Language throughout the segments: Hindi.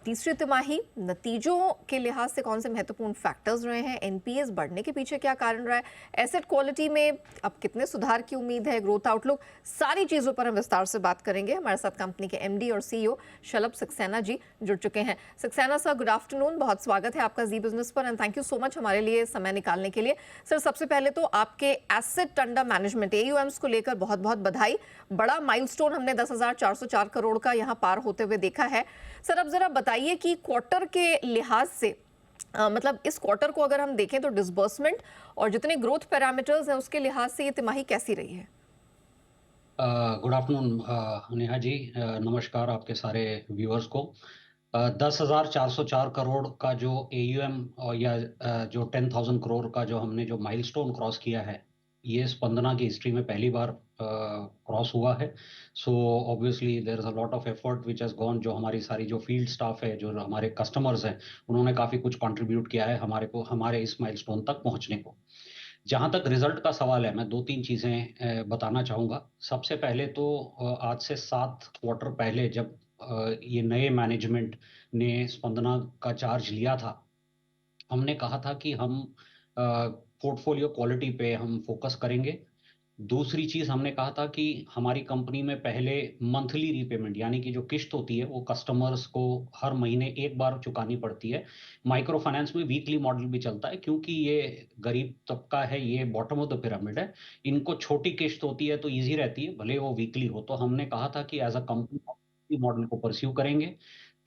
तीसरी तिमाही नतीजों के लिहाज से कौन से महत्वपूर्ण फैक्टर्स रहे हैं, एनपीएस बढ़ने के पीछे क्या कारण रहा है, एसेट क्वालिटी में अब कितने सुधार की उम्मीद है, ग्रोथ आउटलुक, सारी चीज़ों पर हम विस्तार से बात करेंगे। हमारे साथ कंपनी के एमडी और सीईओ शलभ सक्सेना जी जुड़ चुके हैं। सक्सेना सर, गुड आफ्टरनून, बहुत स्वागत है आपका जी बिजनेस पर and thank you so much हमारे लिए समय निकालने के लिए। सर, सबसे पहले तो आपके एसेट अंडर मैनेजमेंट एयूएम्स को लेकर बहुत बहुत बधाई। बड़ा माइलस्टोन हमने 10,404 करोड़ का यहाँ पार होते हुए देखा है। सर, अब जरा बताइए कि क्वार्टर के लिहाज से मतलब इस क्वार्टर को अगर हम देखें तो डिसबर्समेंट और जितने ग्रोथ पैरामीटर्स हैं उसके लिहाज से ये तिमाही कैसी रही है? Good afternoon Neha ji. नमस्कार आपके सारे व्यूअर्स को। 10,404 करोड़ का जो एयूएम और या जो 10,000 करोड़ का जो हमने जो माइलस्टोन क्रॉस किया है, ये स्पंदना की हिस्ट्री में पहली बार क्रॉस हुआ है। So obviously there is a lot of effort which has gone. जो हमारी सारी जो फील्ड स्टाफ है, जो हमारे कस्टमर्स हैं, उन्होंने काफ़ी कुछ कंट्रीब्यूट किया है हमारे इस माइलस्टोन तक पहुंचने को। जहां तक रिजल्ट का सवाल है, मैं दो तीन चीजें बताना चाहूंगा। सबसे पहले तो आज से 7 क्वार्टर पहले जब ये नए मैनेजमेंट ने स्पंदना का चार्ज लिया था, हमने कहा था कि हम पोर्टफोलियो क्वालिटी पे हम फोकस करेंगे। दूसरी चीज हमने कहा था कि हमारी कंपनी में पहले मंथली रीपेमेंट यानी कि जो किस्त होती है वो कस्टमर्स को हर महीने एक बार चुकानी पड़ती है। माइक्रो फाइनेंस में वीकली मॉडल भी चलता है, क्योंकि ये गरीब तबका है, ये बॉटम ऑफ द पिरामिड है। इनको छोटी किस्त होती है तो इजी रहती है, भले वो वीकली हो। तो हमने कहा था कि एज अ कंपनी मॉडल को परस्यू करेंगे।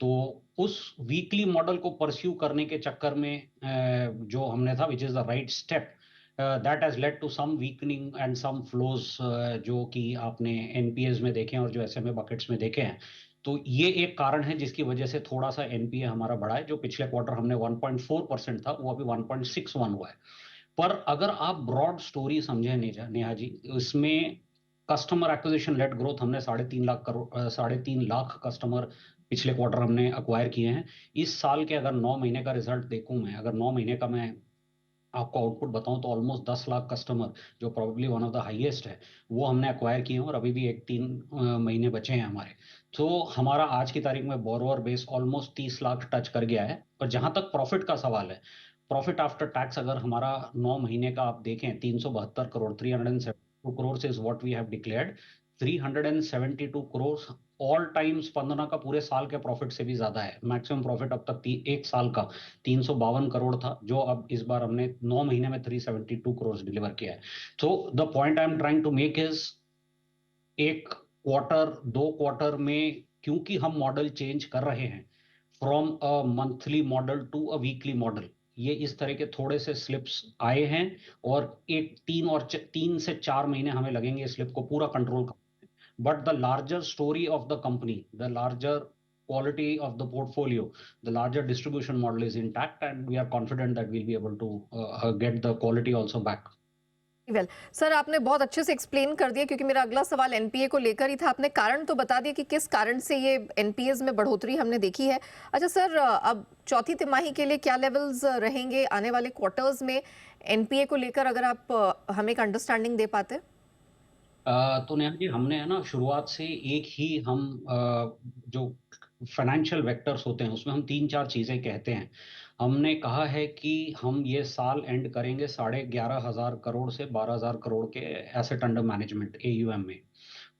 तो उस वीकली मॉडल को परस्यू करने के चक्कर में जो हमने था, which is the right step, that has led to some weakening and some flaws, जो कि आपने एनपीएस में देखे हैं और जो एसएमए बकेट्स में देखे हैं। तो ये एक कारण है जिसकी वजह से थोड़ा सा एनपीए हमारा बढ़ा है। जो पिछले क्वार्टर हमने 1.4% था, वो अभी 1.61 हुआ है। पर अगर आप ब्रॉड स्टोरी समझे नेहा जी, इसमें कस्टमर एक्विजिशन लेड ग्रोथ हमने 3.5 लाख करोड़ 3.5 लाख कस्टमर पिछले क्वार्टर हमने अक्वायर किए हैं। इस साल के अगर 9 महीने का रिजल्ट देखूं मैं, अगर 9 महीने का मैं आपको आउटपुट बताऊं, तो ऑलमोस्ट 10 लाख कस्टमर, जो probably one of the highest है, वो हमने अक्वायर किए हैं। और अभी भी एक 3 महीने बचे हैं हमारे। तो हमारा आज की तारीख में borrower base almost 30 lakh touch कर गया है। और जहां तक प्रॉफिट का सवाल है, प्रॉफिट आफ्टर टैक्स अगर हमारा 9 महीने का आप देखें, 372 crore, 372 crore is what we have declared. 372 crore all time Spandana का पूरे साल के प्रॉफिट से भी ज्यादा है। मैक्सिमम प्रॉफिट अब तक एक साल का 352 करोड़ था, जो अब इस बार हमने 9 महीने में 372 करोड़ डिलीवर किया है। तो the point I am trying to make is, एक क्वार्टर, 2 क्वार्टर में क्योंकि हम मॉडल चेंज कर रहे हैं from a monthly model to a weekly model, ये इस तरह के थोड़े से स्लिप्स आए हैं। और एक 3 से 4 महीने हमें लगेंगे स्लिप को पूरा कंट्रोल कर। But the larger story of the company, the larger quality of the portfolio, the larger distribution model is intact, and we are confident that we'll be able to get the quality also back. Well sir, आपने बहुत अच्छे से एक्सप्लेन कर दिया क्योंकि मेरा अगला सवाल एनपीए को लेकर ही था। आपने कारण तो बता दिया कि किस कारण से ये एनपीएस में बढ़ोतरी हमने देखी है। अच्छा सर, अब चौथी तिमाही के लिए क्या लेवल्स रहेंगे आने वाले क्वार्टर्स में एनपीए को लेकर, अगर आप हमें एक अंडरस्टैंडिंग दे पाते? तो नेहा जी, हमने है ना शुरुआत से एक ही हम जो फाइनेंशियल वेक्टर्स होते हैं उसमें हम तीन चार चीजें कहते हैं। हमने कहा है कि हम ये साल एंड करेंगे 11,500 करोड़ से 12,000 करोड़ के एसेट अंडर मैनेजमेंट एयूएम में।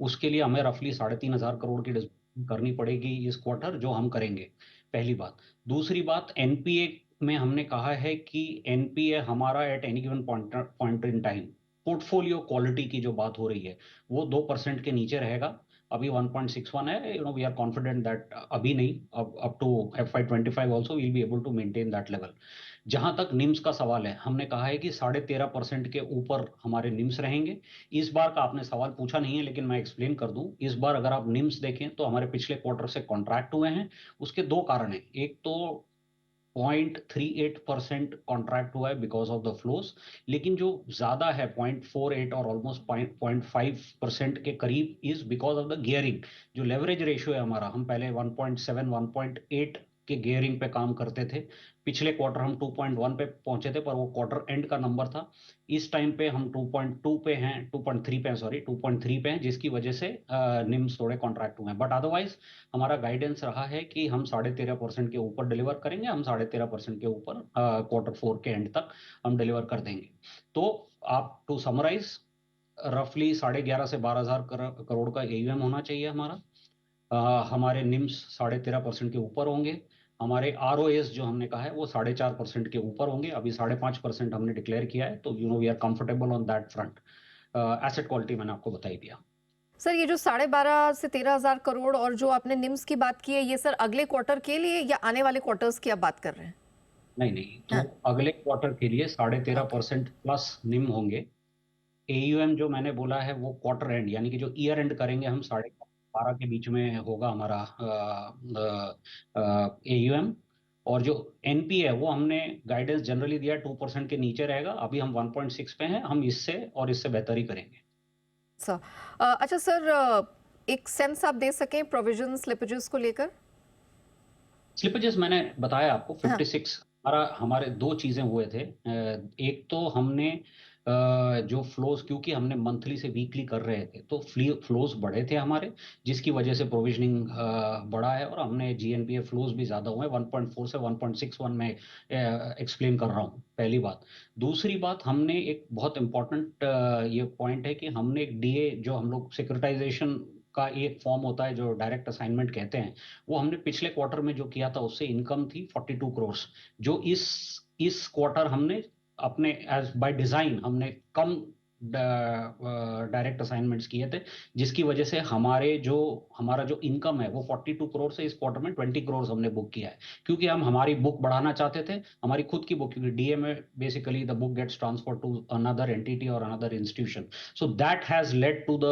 उसके लिए हमें रफली 3,500 करोड़ की डिस्बर्समेंट करनी पड़ेगी इस क्वार्टर, जो हम करेंगे। पहली बात। दूसरी बात, एनपीए में हमने कहा है कि एनपीए हमारा at any given point in time, portfolio quality की जो बात हो रही है, वो 2% के नीचे रहेगा। अभी 1.61 है। वी आर कॉन्फिडेंट दैट अभी नहीं, अब up to FY25 also will be able to maintain that level. जहां तक निम्स का सवाल है, हमने कहा है कि 13.5% के ऊपर हमारे निम्स रहेंगे। इस बार का आपने सवाल पूछा नहीं है, लेकिन मैं एक्सप्लेन कर दूं। इस बार अगर आप निम्स देखें तो हमारे पिछले क्वार्टर से कॉन्ट्रैक्ट हुए हैं। उसके दो कारण हैं। एक तो 0.38% कॉन्ट्रैक्ट हुआ है बिकॉज ऑफ द फ्लोज, लेकिन जो ज्यादा है 0.48 और ऑलमोस्ट 0.5% के करीब, is because of the gearing. जो लेवरेज रेशियो है हमारा, हम पहले 1.7 1.8 के गियरिंग पे काम करते थे। पिछले क्वार्टर हम 2.1 पे पहुंचे थे, पर वो क्वार्टर एंड का नंबर था। इस टाइम पे हम 2.2 पे हैं, 2.3 पे हैं, सॉरी 2.3 पे हैं, जिसकी वजह से निम्स थोड़े कॉन्ट्रैक्ट हुए हैं। बट अदरवाइज हमारा गाइडेंस रहा है कि हम 13.5% के ऊपर डिलीवर करेंगे। हम 13.5% के ऊपर Q4 के एंड तक हम डिलीवर कर देंगे। तो आप टू समराइज, रफली 11.5 से 12,000 करोड़ का AUM होना चाहिए हमारा। हमारे निम्स 13.5% के ऊपर होंगे। हमारे ROAs जो हमने कहा है वो 4.5% के ऊपर होंगे। अभी 5.5% हमने डिक्लेयर किया है, तो we are comfortable on that front. Asset quality मैंने आपको बता ही दिया। सर ये जो 12.5 से 13,000 करोड़ और जो आपने निम्स की बात की है, ये सर अगले क्वार्टर के लिए या आने वाले क्वार्टर्स की आप बात कर रहे हैं? नहीं, तो हाँ, अगले क्वार्टर के लिए 13.5% प्लस निम होंगे। AUM जो मैंने बोला है वो क्वार्टर एंड, यानी कि जो ईयर एंड करेंगे हम 12.5 के बीच में होगा हमारा AUM। और जो NP है वो हमने गाइडेंस जनरली दिया 2% के नीचे रहेगा। अभी हम 1.6 पे हैं, हम इससे बेहतर ही करेंगे। सर अच्छा सर, एक सेंस आप दे सकें प्रोविजन स्लिपेजेस को लेकर? स्लिपेजेस मैंने बताया आपको हाँ, 56। हमारे दो चीजें हुए थे। एक तो हमने जो फ्लोज, क्योंकि हमने मंथली से वीकली कर रहे थे, तो फ्लोज बढ़े थे हमारे, जिसकी वजह से प्रोविजनिंग बढ़ा है। और हमने GNPA फ्लोज भी ज्यादा हुए, 1.4 से 1.61 में एक्सप्लेन कर रहा हूँ, पहली बात। दूसरी बात, हमने एक बहुत इंपॉर्टेंट ये पॉइंट है कि हमने एक DA, जो हम लोग सिक्योरिटाइजेशन का एक फॉर्म होता है जो डायरेक्ट असाइनमेंट कहते हैं, वो हमने पिछले क्वार्टर में जो किया था उससे इनकम थी 42 करोड़, जो इस क्वार्टर हमने अपने एज बाय डिजाइन हमने कम डायरेक्ट असाइनमेंट्स किए थे, जिसकी वजह से हमारा जो इनकम है वो 42 करोड़ से इस क्वार्टर में 20 करोड़ हमने बुक किया है। क्योंकि हम हमारी बुक बढ़ाना चाहते थे, हमारी खुद की बुक, क्योंकि DA में basically the book gets transfer to another entity और another institution, so that has led to the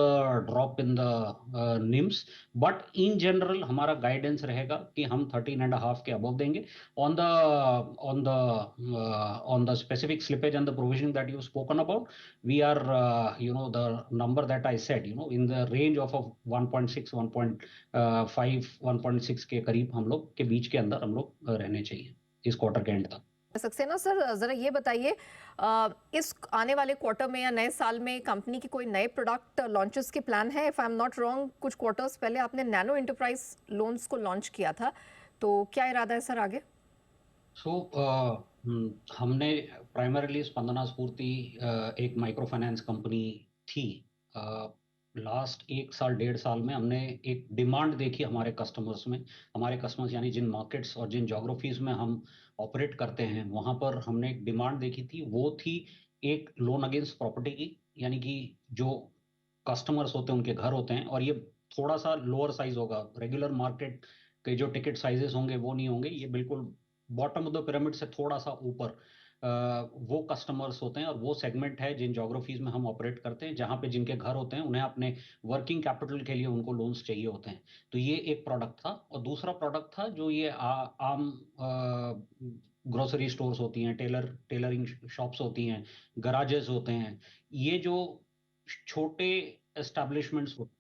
drop in the NIMs. But in general हमारा गाइडेंस रहेगा कि हम 13.5 के अबव देंगे। On the on the specific slippage and the provision that you spoken about, we are the number that I said, in the range of 1.6, 1.5, 1.6 के करीब हम लोग के बीच के अंदर हम लोग रहने चाहिए इस क्वार्टर के एंड तक। सक्सेना सर जरा ये बताइए, इस आने वाले क्वार्टर में या नए साल में कंपनी की कोई नए प्रोडक्ट लॉन्चेस के प्लान है? If I am not wrong, कुछ क्वार्टर्स पहले आपने नैनो एंटरप्राइज लोन्स को लॉन्च किया था, तो क्या इरादा है सर आगे? सो हमने प्राइमरीली स्पंदना स्फूर्ति एक माइक्रो फाइनेंस कंपनी थी। लास्ट 1 साल 1.5 साल में हमने एक डिमांड देखी हमारे कस्टमर्स यानी जिन मार्केट्स और जिन ज्योग्राफीज में हम ऑपरेट करते हैं, वहां पर हमने एक डिमांड देखी थी। वो थी एक लोन अगेंस्ट प्रॉपर्टी की, यानी कि जो कस्टमर्स होते हैं उनके घर होते हैं, और ये थोड़ा सा लोअर साइज होगा। रेगुलर मार्केट के जो टिकट साइजेस होंगे वो नहीं होंगे, ये बिल्कुल बॉटम ऑफ द पिरामिड से थोड़ा सा ऊपर वो कस्टमर्स होते हैं। और वो सेगमेंट है जिन ज्योग्राफीज में हम ऑपरेट करते हैं, जहां पे जिनके घर होते हैं, उन्हें अपने वर्किंग कैपिटल के लिए उनको लोन्स चाहिए होते हैं। तो ये एक प्रोडक्ट था। और दूसरा प्रोडक्ट था जो ये आम ग्रोसरी स्टोर्स होती हैं, टेलरिंग शॉप्स होती हैं, गराजेस होते हैं, ये जो छोटे एस्टेब्लिशमेंट्स होते हैं,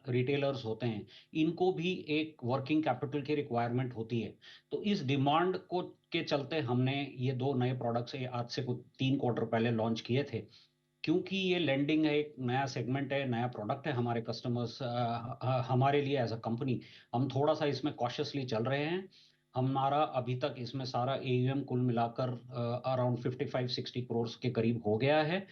रिटेलर्स होते हैं, इनको भी एक वर्किंग कैपिटल की रिक्वायरमेंट होती है। तो इस डिमांड को के चलते हमने ये दो नए प्रोडक्ट्स आज से कुछ 3 क्वार्टर पहले लॉन्च किए थे। क्योंकि ये लेंडिंग है, एक नया सेगमेंट है, नया प्रोडक्ट है हमारे कस्टमर्स हमारे लिए एज अ कंपनी, हम थोड़ा सा इसमें कॉशियसली चल रहे हैं। हमारा अभी तक इसमें सारा AUM कुल मिलाकर अराउंड 55-60 करोड़ के करीब हो गया है।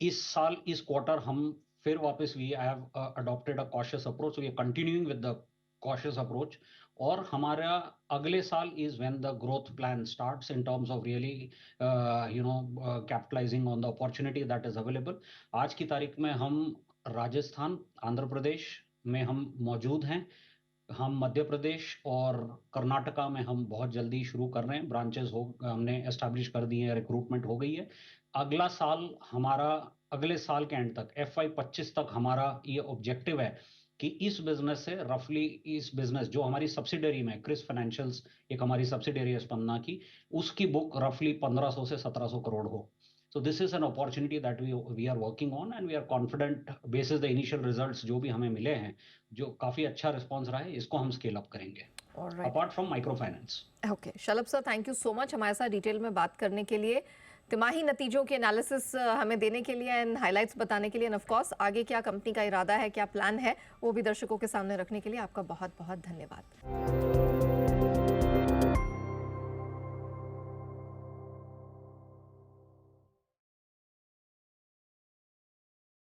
इस साल इस क्वार्टर हम फिर वापस we have adopted a cautious approach, we are continuing with the cautious approach. और हमारा अगले साल is when the growth plan starts in terms of really capitalising on the opportunity that is available. आज की तारीख में हम राजस्थान, आंध्र प्रदेश में हम मौजूद हैं। हम मध्य प्रदेश और कर्नाटका में हम बहुत जल्दी शुरू कर रहे हैं, ब्रांचेस हमने एस्टैब्लिश कर दिए हैं, रिक्रूटमेंट हो गई है। अगला साल हमारा, अगले साल के एंड तक FY25 तक हमारा ये ऑब्जेक्टिव है कि इस बिजनेस से रफली, इस बिजनेस जो हमारी सब्सिडरी में क्रिस फाइनेंशियल्स एक हमारी सब्सिडरी है स्पंदना की, उसकी बुक रफली 1500 से 1700 करोड़ हो। So this is an opportunity that we are working on and we are confident basis the initial results जो भी हमें मिले हैं, जो काफी अच्छा रिस्पॉन्स रहा है, इसको हम स्केल अप करेंगे। Alright, apart from microfinance. Okay Shalabh sir, thank you so much हमारे साथ डिटेल में बात करने के लिए, तिमाही नतीजों के एनालिसिस हमें देने के लिए एंड हाइलाइट्स बताने के लिए, एंड ऑफ कोर्स आगे क्या कंपनी का इरादा है, क्या प्लान है, वो भी दर्शकों के सामने रखने के लिए आपका बहुत बहुत धन्यवाद।